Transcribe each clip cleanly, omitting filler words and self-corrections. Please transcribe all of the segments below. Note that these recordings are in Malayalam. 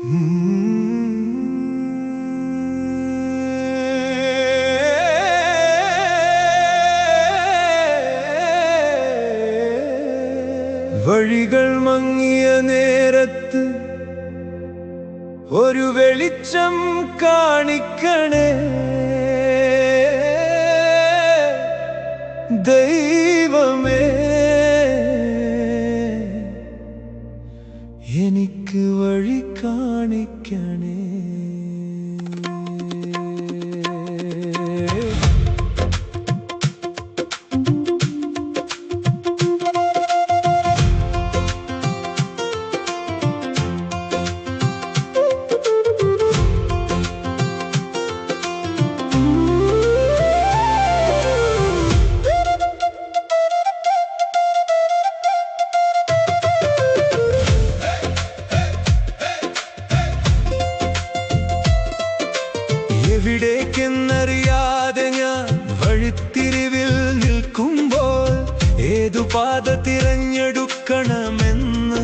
വഴികൾ മങ്ങിയ നേരത്ത് ഒരു വെളിച്ചം കാണിക്കണേ ദൈവമേ, എനിക്ക് വഴി കാണിക്കണേ. എവിടേക്കെന്നറിയാതെ ഞാൻ വഴിത്തിരിവിൽ നിൽക്കുമ്പോൾ ഏതു പാത തിരഞ്ഞെടുക്കണമെന്ന്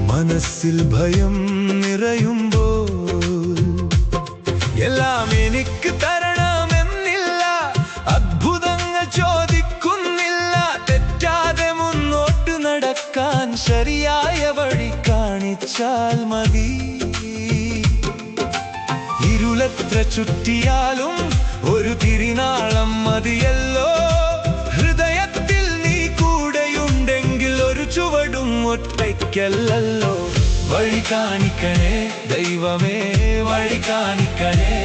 മനസ്സിൽ ഭയം നിറയുമ്പോൾ എല്ലാം എനിക്ക് തരണമെന്നില്ല, അത്ഭുതങ്ങൾ ചോദിക്കുന്നില്ല. തെറ്റാതെ മുന്നോട്ട് നടക്കാൻ ശരിയായ വഴി കാണിച്ചാൽ മതി. ഇരുളെത്ര ചുറ്റിയാലും ഒരു തിരിനാളം മതിയല്ലോ. ഹൃദയത്തിൽ നീ കൂടെയുണ്ടെങ്കിൽ ഒരു ചുവടും ഒറ്റയ്ക്കല്ലല്ലോ. വഴി കാണിക്കണേ ദൈവമേ, വഴി കാണിക്കണേ.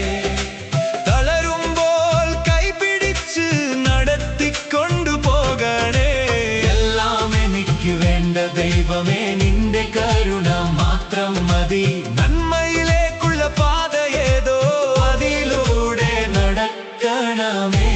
തളരുമ്പോൾ കൈപിടിച്ച് നടത്തിക്കൊണ്ടു പോകണേ. എല്ലാം എനിക്ക് വേണ്ട ദൈവമേ, നിന്റെ കരുണ മാത്രം മതി. നന്മയിലേക്കുള്ള പാത ഏതോ അതിലൂടെ നടക്കണമേ.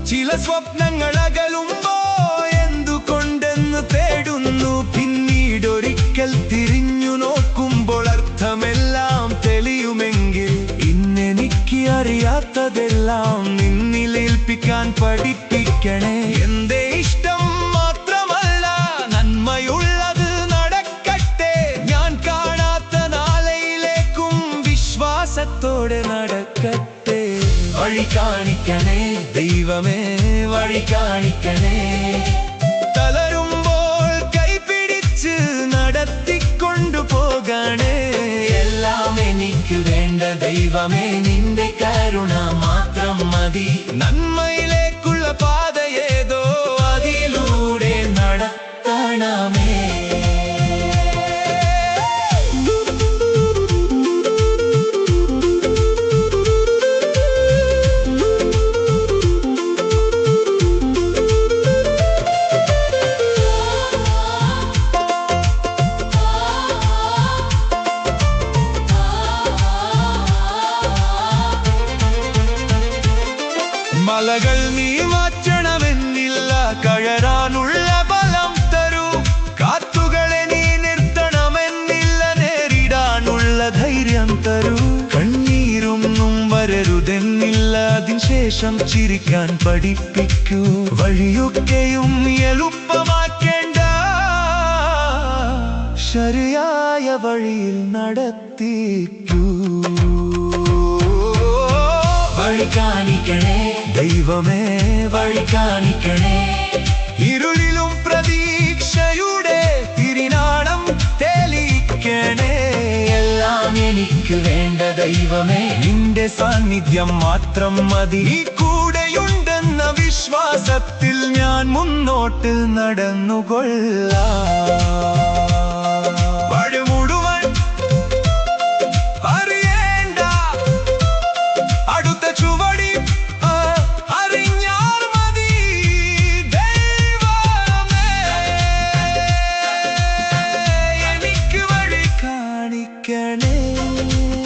ചില സ്വപ്നങ്ങൾ അകലുമ്പോൾ എന്തുകൊണ്ടെന്ന് തേടുന്നു. പിന്നീടൊരിക്കൽ തിരിഞ്ഞു നോക്കുമ്പോൾ അർത്ഥമെല്ലാം തെളിയുമെങ്കിൽ ഇന്നെനിക്ക് അറിയാത്തതെല്ലാം നിന്നിലേൽപ്പിക്കാൻ പഠിപ്പിക്കണേ. എന്റെ ഇഷ്ടം മാത്രമല്ല, നന്മയുള്ളത് നടക്കട്ടെ. ഞാൻ കാണാത്ത നാളെയിലേക്കും വിശ്വാസത്തോടെ നടക്കട്ടെ. വഴി കാണിക്കണേ ദൈവമേ, വഴി കാണിക്കണേ. തളരുമ്പോൾ കൈപിടിച്ച് നടത്തിക്കൊണ്ടു പോകണേ. എല്ലാം എനിക്ക് വേണ്ട ദൈവമേ, നിന്റെ കരുണ മാത്രം മതി. നന്മയിലേക്കുള്ള പാത ഏതോ അതിലൂടെ നടത്തണമേ. മലകൾ നീ മാറ്റണമെന്നില്ല, കയറാനുള്ള ബലം തരൂ. കാറ്റുകളെ നീ നിർത്തണമെന്നില്ല, നേരിടാനുള്ള ധൈര്യം തരൂ. കണ്ണീരൊന്നും വരരുതെന്നില്ല, അതിനുശേഷം ചിരിക്കാൻ പഠിപ്പിക്കൂ. വഴിയൊക്കെയും എളുപ്പമാക്കേണ്ട, ശരിയായ വഴിയിൽ നടത്തിക്കൂ. വഴി കാണിക്കണേ ദൈവമേ, വഴി കാണിക്കണേ. ഇരുളിലും പ്രതീക്ഷയുടെ തിരിനാളം തെളിയിക്കണേ. എല്ലാം എനിക്ക് വേണ്ട ദൈവമേ, നിന്റെ സാന്നിധ്യം മാത്രം മതി. ഈ കൂടെയുണ്ടെന്ന വിശ്വാസത്തിൽ ഞാൻ മുന്നോട്ട് നടന്നുകൊള്ളാം. വഴി മുഴുവൻ അറിയേണ്ട അടുത്ത ചുവടി അറിഞ്ഞാൽ മതി. ദൈവമേ, എനിക്ക് വഴി കാണിക്കണേ